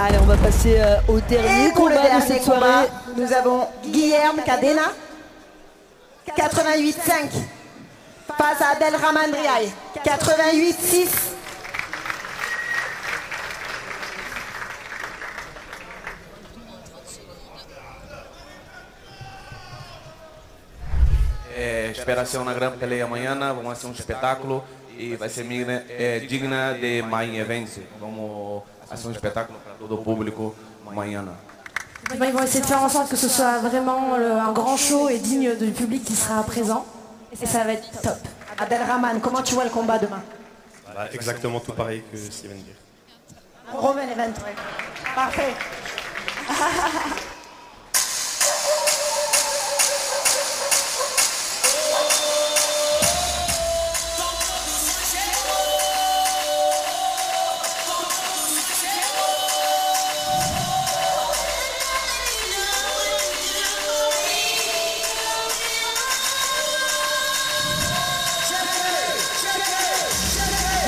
Allez, on va passer au dernier combat de cette soirée. Nous avons Guilherme Cadena, 88-5, face à Abdelrahman Driaye, 88-6. Espera ser uma grande peleia amanhã, vamos fazer um espetáculo e vai ser digna de main event. Vamos fazer um espetáculo para todo o público amanhã. Ils vont essayer de faire en sorte que ce soit vraiment un grand show et digne du public qui sera présent. Et ça va être top. Abdelrahman, comment tu vois le combat demain? Exactement tout pareil que Steven dit. Romain Event, ouais. Parfait.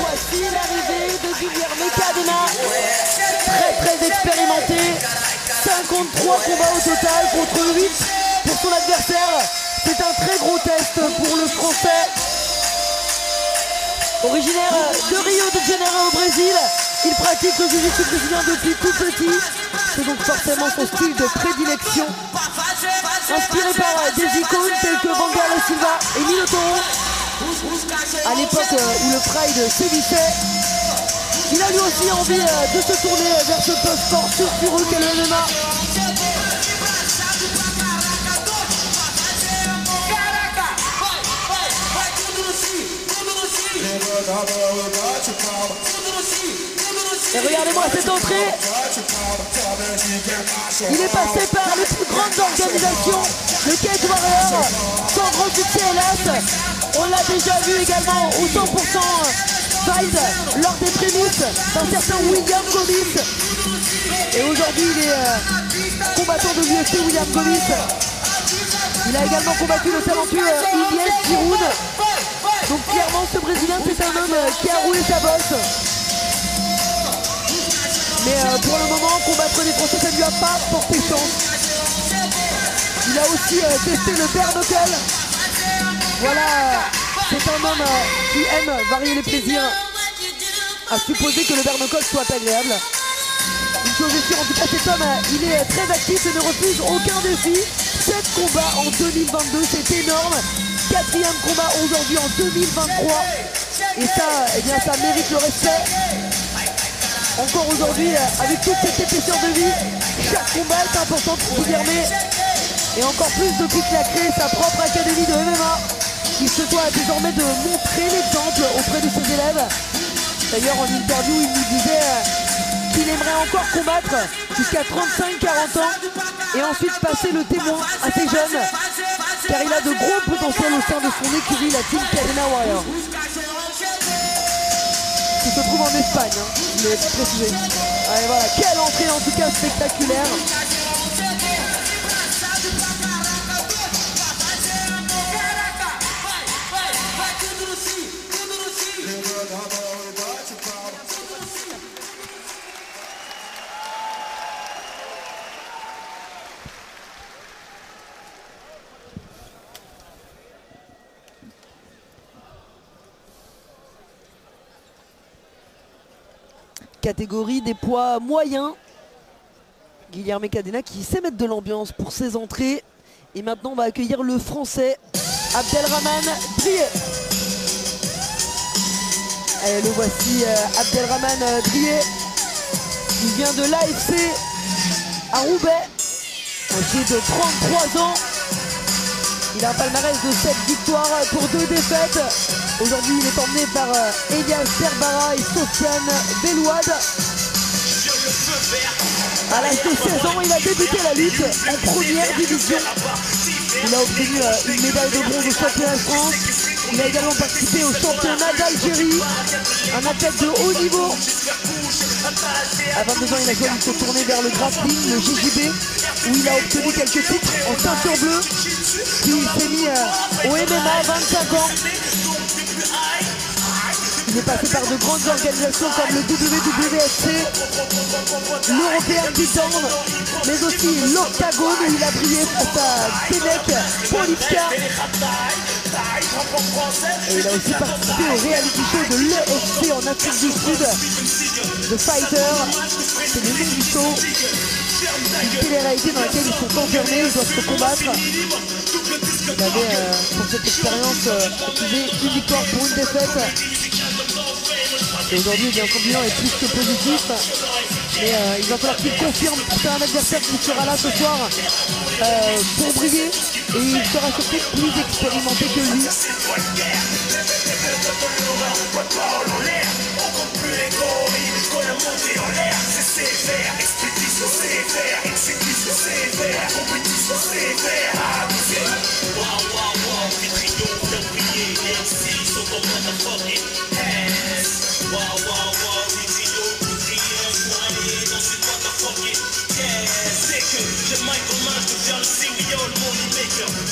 Voici l'arrivée de Guilherme Cadena, très expérimenté, 53 combats au total contre 8 pour son adversaire. C'est un très gros test pour le Français. Originaire de Rio de Janeiro au Brésil, il pratique le jiu-jitsu brésilien depuis tout petit. C'est donc forcément son style de prédilection. Inspiré par des icônes telles que Wanderlei Silva et Minotauro, à l'époque où le Pride sévissait, il a lui aussi envie de se tourner vers ce sport sulfureux qu'est le MMA. Et regardez-moi cette entrée. Il est passé par les plus grandes organisations, le Cage Warrior, sans grand succès hélas. On l'a déjà vu également au 100% Fight lors des prémices d'un certain William Gomis. Et aujourd'hui il est combattant de l'UFC William Gomis. Il a également combattu le talentueux Ilyes Giroud. Donc clairement ce Brésilien c'est un homme qui a roulé sa bosse. Mais pour le moment combattre les Français ça ne lui a pas porté chance. Il a aussi testé le bare knuckle. Voilà, c'est un homme qui aime varier les plaisirs, à supposer que le bare knuckle soit agréable. Une chose est sûre, en tout cas cet homme, il est très actif et ne refuse aucun défi. 7 combats en 2022, c'est énorme. 4e combat aujourd'hui en 2023. Et ça, eh bien, ça mérite le respect. Encore aujourd'hui, avec toute cette épaisseur de vie, chaque combat est important pour Guilherme. Et encore plus depuis qu'il a créé sa propre académie de MMA. Il se doit désormais de montrer l'exemple auprès de ses élèves. D'ailleurs en interview il nous disait qu'il aimerait encore combattre jusqu'à 35-40 ans et ensuite passer le témoin à ces jeunes, car il a de gros potentiels au sein de son écurie, la Team Cadena Warrior, qui se trouve en Espagne, je l'ai précisé. Allez voilà, quelle entrée en tout cas spectaculaire. Catégorie des poids moyens. Guilherme Cadena qui sait mettre de l'ambiance pour ses entrées. Et maintenant on va accueillir le Français Abdelrahman Driaye. Allez, le voici Abdelrahman Driaye. Il vient de l'AFC à Roubaix, âgé de 33 ans. Il a un palmarès de 7 victoires pour 2 défaites. Aujourd'hui, il est emmené par Elias Berbara et Sofiane Belouad. À l'âge de 16 ans, il a débuté la lutte en première division. Il a obtenu une médaille de bronze au championnat de France. Il a également participé au championnat d'Algérie. Un athlète de haut niveau. À 22 ans, il a choisi de se tourner vers le grappling, le JJB, où il a obtenu quelques titres en ceinture bleue. Puis il s'est mis au MMA à 25 ans. Il est passé par de grandes organisations comme le WWFC, l'European européen beatdown, mais aussi l'Octagone où il a brillé face à Denek Polivka. Et il a aussi participé au reality show de l'EFC en Afrique du Sud, The Fighter. C'est le nom du show. Une télé-réalité dans laquelle ils sont enfermés, ils doivent se combattre. Il avait pour cette expérience accusé une victoire pour une défaite. Et aujourd'hui, eh bien, son bilan est plus que positif. Mais il va falloir qu'il confirme que c'est un adversaire qui sera là ce soir pour briller. Et il sera surtout plus expérimenté que lui.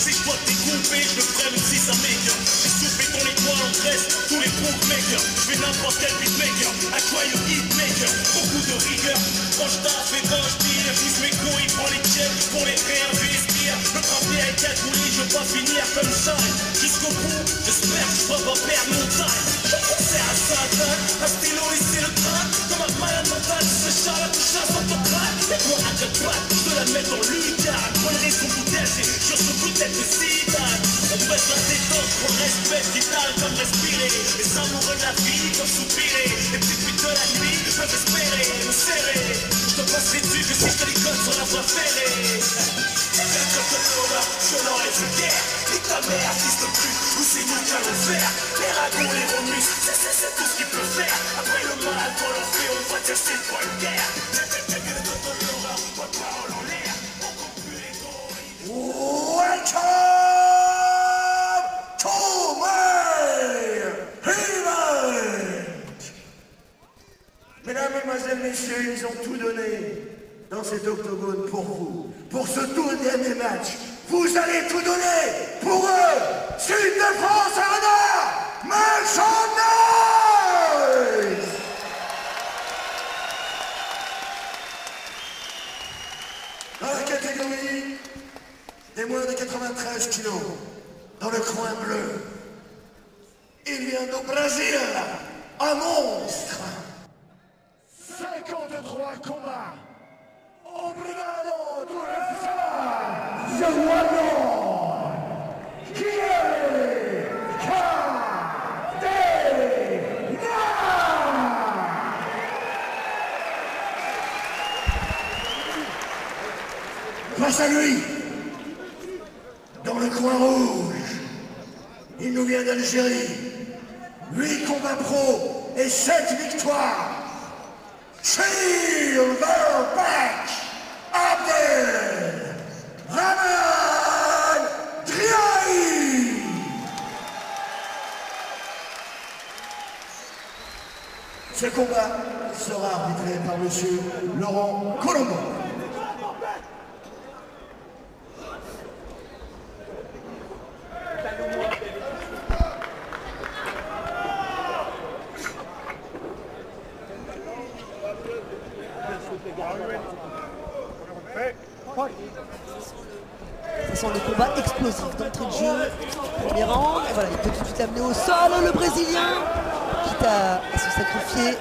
Si je dois te découper, je le ferai même si ça m'écoeure. J'ai soufflé ton étoile en Grèce, tous les bookmakers. Je fais n'importe quel beatmaker, à quoi le hitmaker. Beaucoup de rigueur, quand je taffe et quand je tire. Pousse mes couilles, prends les checks pour les réinvestir. Le travail est calculé, je veux pas finir comme ça. Jusqu'au bout, j'espère que je dois pas perdre mon time. Je pensais à Satan, un stylo et c'est le train. Comme un malade mental, ce chat la touche à son crack. Et moi à quatre pattes, je te la mets dans l'unicard. Bonne raison pour tester, je suis peut-être le Zidane. On baisse la détente, on respecte vital comme respirer. Les amoureux de la vie comme soupirer. Les petites putes de la nuit peuvent espérer me serrer. Je te passerai dessus que si je te les colle sur la voie ferrée. Je l'aurais vu guère. Nique ta mère, fils de pute, ou c'est nous qui allons faire. Les ragots, les remus, c'est tout ce qu'il peut faire. Après le mal, quand l'on fait, on va dire c'est pas une guerre. Parole en l'air, on compte plus les gorilles. Welcome to my event. Mesdames, Mesdemoiselles, Messieurs, ils ont tout donné dans cet octogone pour vous. Pour ce tout dernier match, vous allez tout donner pour eux. Sud de France Arena, make some noise. Dans la catégorie des moins de 93 kilos, dans le coin bleu, il vient du Brésil, un monstre. 53 combats. Obrigado, Turfa! Giovanni! Kiele! Face à lui, dans le coin rouge, il nous vient d'Algérie. 8 combats pro et 7 victoires. Silverback Abdel Rahman Driahi. Ce combat sera arbitré par monsieur Laurent Colombo. Ça sent le combat explosif d'entrée de jeu. Premier round. Et voilà, il peut tout de suite l'amener au sol, le Brésilien, quitte à se sacrifier.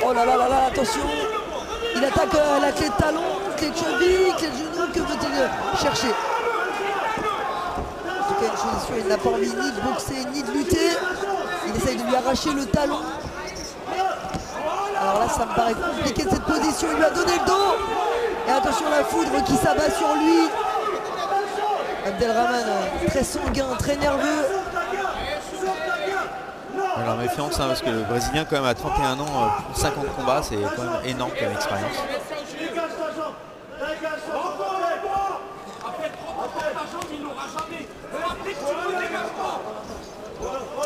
Oh là là là là, attention. Il attaque la clé de talon, clé de cheville, clé de genou. Que veut-il chercher? En tout cas, une chose est sûre, il n'a pas envie ni de boxer, ni de lutter. Il essaye de lui arracher le talon. Alors là, ça me paraît compliqué de cette position. Il lui a donné le dos. Et attention, la foudre qui s'abat sur lui. Abdelrahman, très sanguin, très nerveux. Alors méfiance, hein, parce que le Brésilien, quand même, à 31 ans, plus de 50 combats, c'est quand même énorme comme expérience.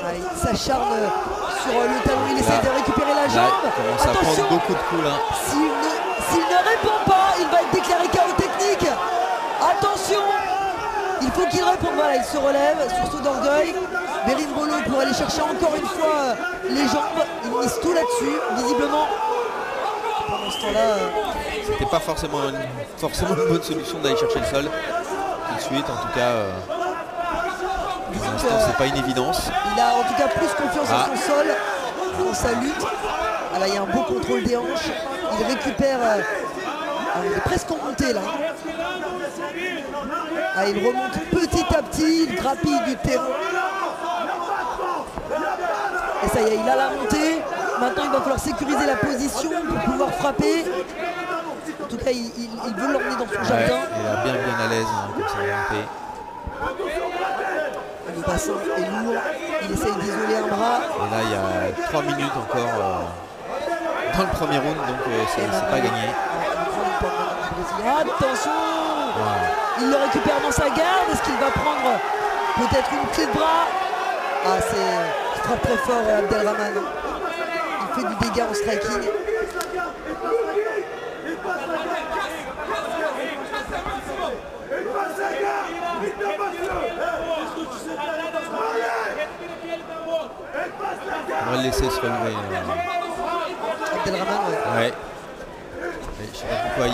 Ah, il s'acharne sur le talon, il essaie de récupérer la jambe. Il commence à prendre beaucoup de coups là. S'il ne répond pas, il va être déclaré KO technique. Attention, il faut qu'il réponde. Voilà, il se relève, sursaut d'orgueil. Berimbolo pour aller chercher encore une fois les jambes. Il mise tout là-dessus. Visiblement, instant-là. C'était pas forcément une bonne solution d'aller chercher le sol tout de suite. En tout cas, pour l'instant, c'est pas une évidence. Il a en tout cas plus confiance en son sol, dans sa lutte. Ah, là, il y a un beau contrôle des hanches. Il récupère. Il est presque en montée là. Ah, il remonte petit à petit, il grappille du terrain. Et ça y est, il a la montée. Maintenant, il va falloir sécuriser la position pour pouvoir frapper. En tout cas, il veut l'emmener dans son jardin. Il est bien à l'aise comme ça, montée. Le bassin est lourd. Il essaye d'isoler un bras. Et là, il y a 3 minutes encore dans le premier round, donc c'est pas gagné. Attention! Il le récupère dans sa garde. Est-ce qu'il va prendre peut-être une clé de bras? Ah, il frappe très fort Abdelrahman. Il fait du dégât en striking. On va le laisser se relever. Abdelrahman, ouais. Je sais pas pourquoi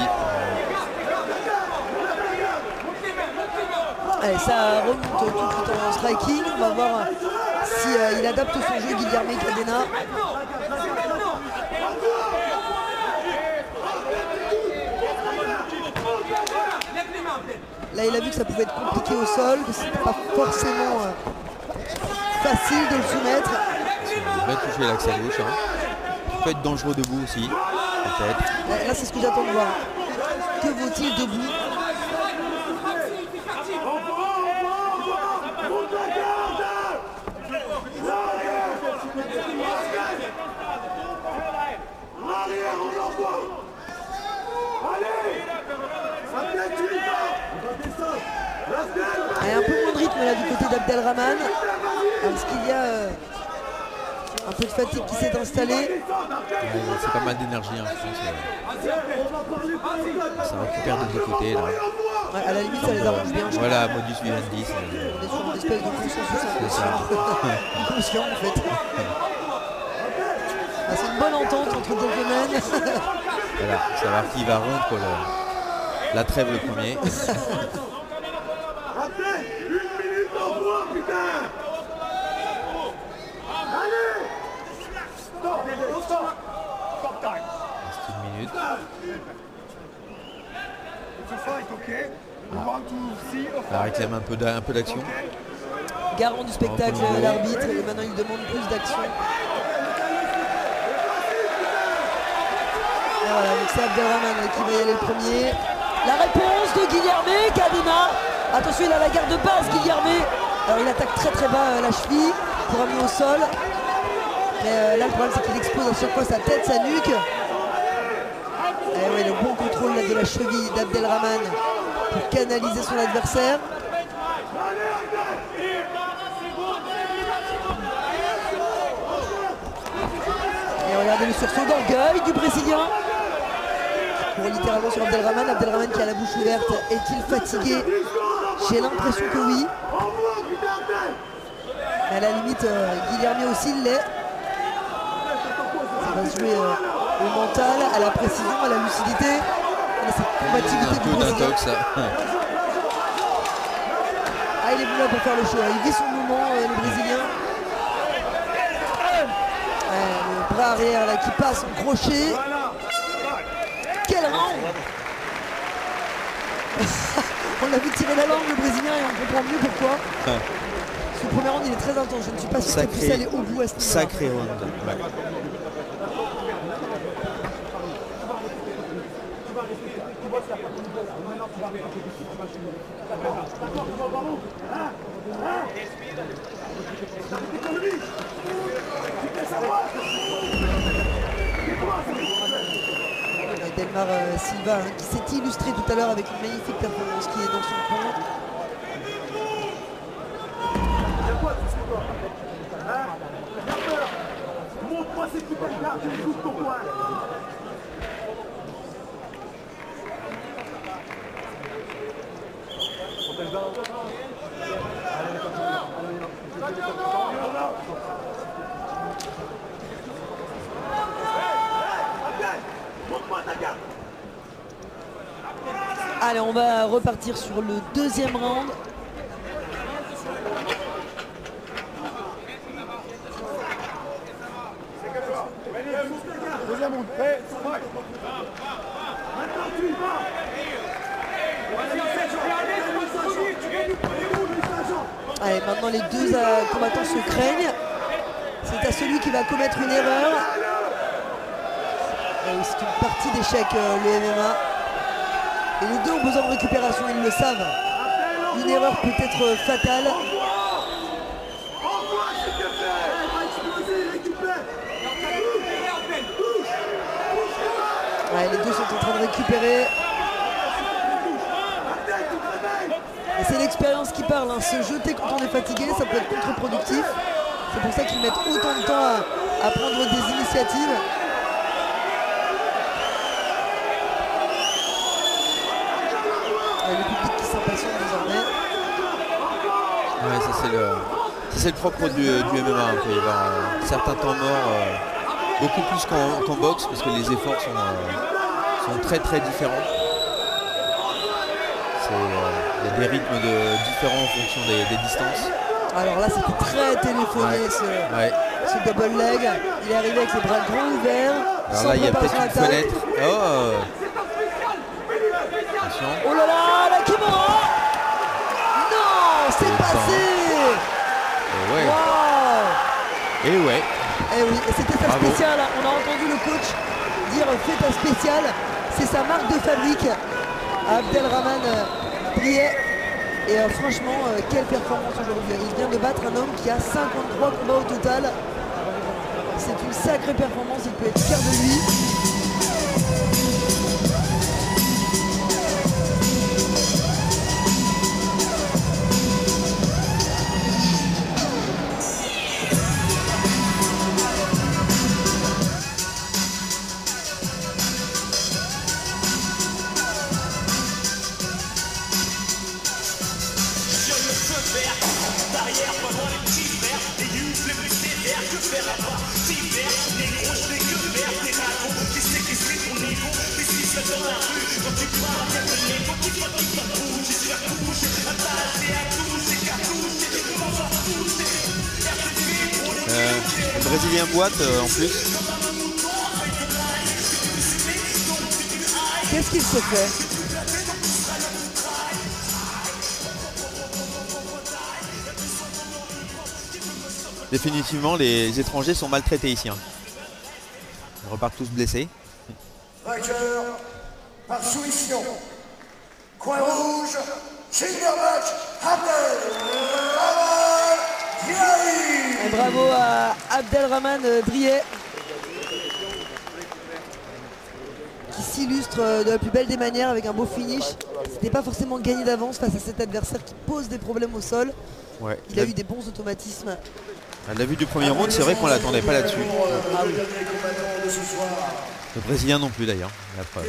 Allez, ça remonte tout de suite en striking. On va voir si il adapte son jeu, Guilherme Cadena. Là, il a vu que ça pouvait être compliqué au sol, que c'était pas forcément facile de le soumettre. Il va toucher l'axe à gauche. Il peut être dangereux debout aussi, peut-être. Là, c'est ce que j'attends de voir. Que vaut-il debout? Il y a un peu moins de rythme là du côté d'Abdelrahman, parce qu'il y a un peu de fatigue qui s'est installée. C'est pas mal d'énergie, hein, je pense. Ça récupère des deux côtés là. Ouais, à la limite, ça les arrange bien. Voilà, modus vivendi. On est sur une espèce de consensus inconscient en fait. Ah, c'est une bonne entente entre gentlemen. Voilà, savoir qui va rompre la trêve le premier. Ça réclame un peu d'action. Garant du spectacle, l'arbitre, et maintenant il demande plus d'action. Voilà, donc c'est Abdelrahman qui va y aller le premier. La réponse de Guilherme Cadena. Attention, il a la garde de base, Guilherme. Alors il attaque très bas la cheville pour amener au sol. Mais là le problème c'est qu'il explose à chaque fois sa tête, sa nuque. Et ouais, le bon contrôle là, de la cheville d'Abdelrahman pour canaliser son adversaire. Et regardez le sursaut d'orgueil du Brésilien. Pour littéralement sur Abdelrahman. Abdelrahman qui a la bouche ouverte. Est-il fatigué? J'ai l'impression que oui. Mais à la limite, Guilherme aussi l'est. Ça va se jouer au mental, à la précision, à la lucidité, à cette combativité du Brésilien. Ah, il est venu là pour faire le show. Il vit son moment, le Brésilien. Le bras arrière là qui passe en crochet. Quel round! On l'a vu tirer la langue le Brésilien et on comprend mieux pourquoi. Ce premier round il est très intense. Je ne suis pas sûr qu'il puisse aller au bout à ce niveau-là. Sacré round. Ouais. Delmar Silva qui s'est illustré tout à l'heure avec une magnifique performance qui est dans son coin. Allez, on va repartir sur le deuxième round. Allez, maintenant les deux combattants se craignent. C'est à celui qui va commettre une erreur. C'est une partie d'échec, le MMA. Et les deux ont besoin de récupération, ils le savent. Une erreur peut être fatale. Ouais, les deux sont en train de récupérer. Et c'est l'expérience qui parle, hein. Se jeter quand on est fatigué, ça peut être contre-productif. C'est pour ça qu'ils mettent autant de temps à prendre des initiatives. Le public qui s'impatiente désormais. Ouais, ça c'est le propre du MMA. Il peut y avoir certains temps morts, beaucoup plus qu'en boxe, parce que les efforts sont très très différents. Il y a des rythmes différents en fonction des distances. Alors là, c'était très téléphoné, ce double leg. Il est arrivé avec les bras grands ouverts. Alors là, il y a peut-être une fenêtre. Oh, attention. Oh là là, la Kimura. Non, c'est passé. Et ouais. Wow. Et ouais. Et oui, et c'était sa spéciale. On a entendu le coach dire fais ta spéciale. C'est sa marque de fabrique. Abdelrahman Drié. Et franchement, quelle performance aujourd'hui. Il vient de battre un homme qui a 53 combats au total. C'est une sacrée performance, il peut être fier de lui. Le Brésilien boite en plus. Qu'est-ce qu'il se fait? Définitivement, les étrangers sont maltraités ici. Ils repartent tous blessés. Vainqueur par soumission. Coin rouge, Chinderbach, Abdelrahman Drié. Bravo à Abdelrahman Drié, qui s'illustre de la plus belle des manières avec un beau finish. C'était pas forcément gagné d'avance face à cet adversaire qui pose des problèmes au sol. Ouais. Il a eu des bons automatismes. À la vue du premier round, c'est vrai qu'on l'attendait pas là-dessus. Ah oui. Le Brésilien non plus d'ailleurs, la preuve.